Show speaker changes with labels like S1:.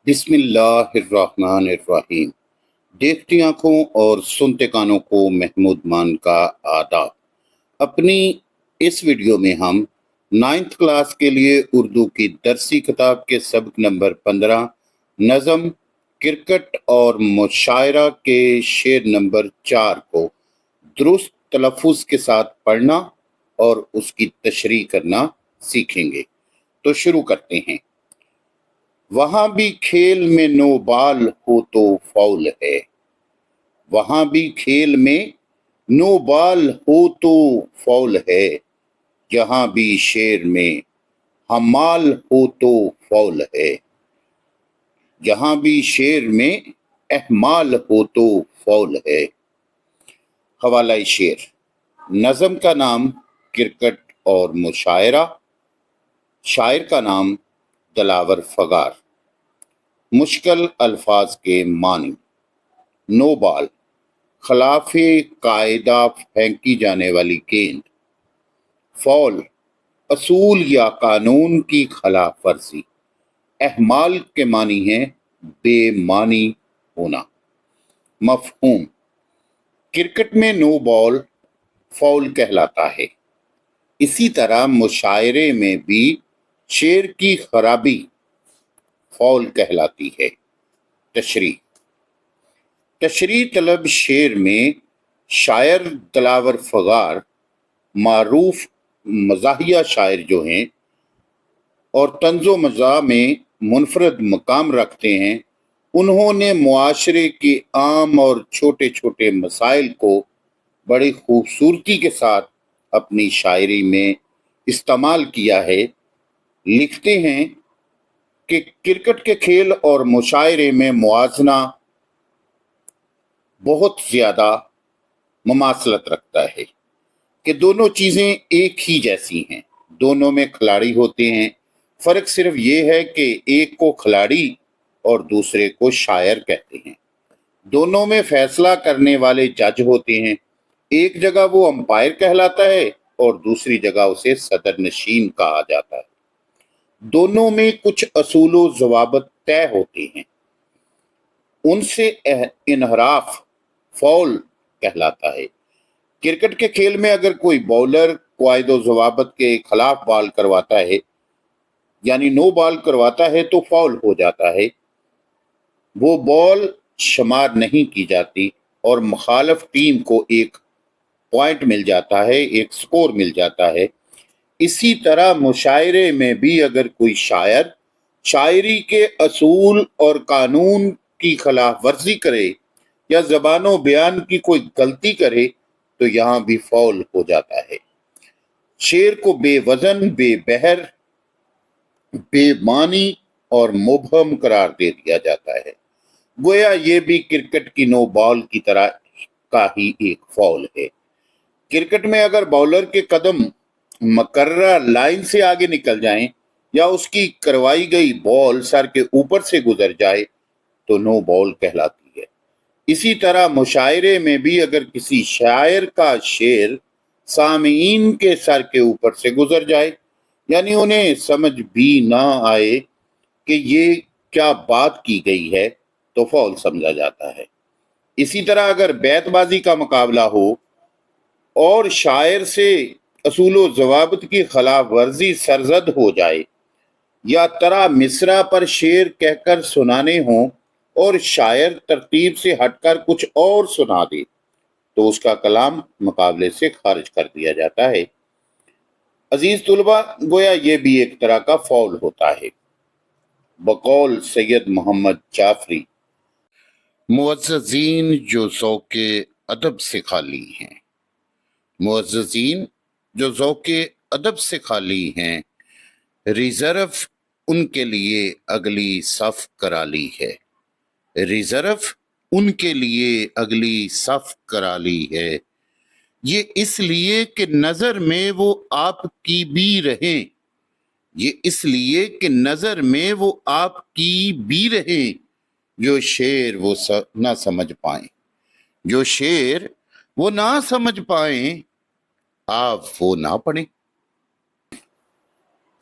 S1: بسم اللہ الرحمن الرحیم۔ دیکھتی آنکھوں اور سنتے کانوں کو محمود مان کا آداب۔ اپنی اس ویڈیو میں ہم 9th کلاس کے لیے اردو کی درسی کتاب کے سبق نمبر 15 نظم، کرکٹ اور مشاعرہ کے شعر نمبر 4 کو درست تلفظ کے ساتھ پڑھنا اور اس کی تشریح کرنا سیکھیں گے۔ تو شروع کرتے ہیں۔ وہاں بھی کھیل میں نو بال ہو تو فاؤل ہے، وہاں بھی کھیل میں نو بال ہو تو فاؤل ہے، جہاں بھی شعر میں حمال ہو تو فاؤل ہے، جہاں بھی شعر میں احمال ہو تو فاؤل ہے۔ حوالہ شعر۔ نظم کا نام کرکٹ اور مشاعرہ، شاعر کا نام دلاور فغار۔ مشکل الفاظ کے معنی۔ نو بال، خلاف قاعدہ پھینکی جانے والی گیند۔ فاؤل، اصول یا قانون کی خلاف ورزی۔ احمال کے معنی ہیں بے معنی ہونا۔ مفہوم۔ کرکٹ میں نو بال فاؤل کہلاتا ہے، اسی طرح مشاعرے میں بھی شعر کی خرابی فاؤل کہلاتی ہے۔ تشریح۔ تشریح طلب شعر میں شاعر دلاور فغار معروف مزاحیہ شاعر جو ہیں اور طنز و مزاح میں منفرد مقام رکھتے ہیں، انہوں نے معاشرے کے عام اور چھوٹے چھوٹے مسائل کو بڑی خوبصورتی کے ساتھ اپنی شاعری میں استعمال کیا ہے۔ لکھتے ہیں کہ کرکٹ کے کھیل اور مشاعرے میں موازنہ بہت زیادہ مماثلت رکھتا ہے کہ دونوں چیزیں ایک ہی جیسی ہیں، دونوں میں کھلاڑی ہوتے ہیں، فرق صرف یہ ہے کہ ایک کو کھلاڑی اور دوسرے کو شاعر کہتے ہیں۔ دونوں میں فیصلہ کرنے والے جج ہوتے ہیں، ایک جگہ وہ امپائر کہلاتا ہے اور دوسری جگہ اسے صدر نشین کہا جاتا ہے۔ دونوں میں کچھ اصول و ضوابط طے ہوتے ہیں، ان سے انحراف فاؤل کہلاتا ہے۔ کرکٹ کے کھیل میں اگر کوئی بولر قواعد و ضوابط کے خلاف بال کرواتا ہے، یعنی نو بال کرواتا ہے، تو فاؤل ہو جاتا ہے، وہ بال شمار نہیں کی جاتی اور مخالف ٹیم کو ایک پوائنٹ مل جاتا ہے، ایک سکور مل جاتا ہے۔ اسی طرح مشاعرے میں بھی اگر کوئی شاعر شاعری کے اصول اور قانون کی خلاف ورزی کرے یا زبان و بیان کی کوئی غلطی کرے تو یہاں بھی فاؤل ہو جاتا ہے۔ شعر کو بے وزن، بے بہر، بے معنی اور مبہم قرار دے دیا جاتا ہے، گویا یہ بھی کرکٹ کی نو بال کی طرح کا ہی ایک فاؤل ہے۔ کرکٹ میں اگر باؤلر کے قدم مقررہ لائن سے آگے نکل جائیں یا اس کی کروائی گئی بال سر کے اوپر سے گزر جائے تو نو بال کہلاتی ہے۔ اسی طرح مشاعرے میں بھی اگر کسی شاعر کا شعر سامعین کے سر کے اوپر سے گزر جائے، یعنی انہیں سمجھ بھی نہ آئے کہ یہ کیا بات کی گئی ہے، تو فاؤل سمجھا جاتا ہے۔ اسی طرح اگر بیت بازی کا مقابلہ ہو اور شاعر سے اصول و ضوابط کی خلاف ورزی سرزد ہو جائے یا طرح مصرع پر شعر کہہ کر سنانے ہوں اور شاعر ترتیب سے ہٹ کر کچھ اور سنا دے تو اس کا کلام مقابلے سے خارج کر دیا جاتا ہے۔ عزیز طلبہ، گویا یہ بھی ایک طرح کا فاؤل ہوتا ہے۔ بقول سید محمد جعفری، معززین جو ذوق ادب سے خالی ہیں، معززین جو ذوق ادب سے خالی ہیں، ریزرو ان کے لیے اگلی صف کرا لی ہے، ریزرو ان کے لیے اگلی صف کرا لی ہے، یہ اس لیے کہ نظر میں وہ آپ کی بھی رہیں، یہ اس لیے کہ نظر میں وہ آپ کی بھی رہیں، جو شعر وہ نہ سمجھ پائیں، جو شعر وہ نہ سمجھ پائیں، آپ وہ نہ پڑھیں۔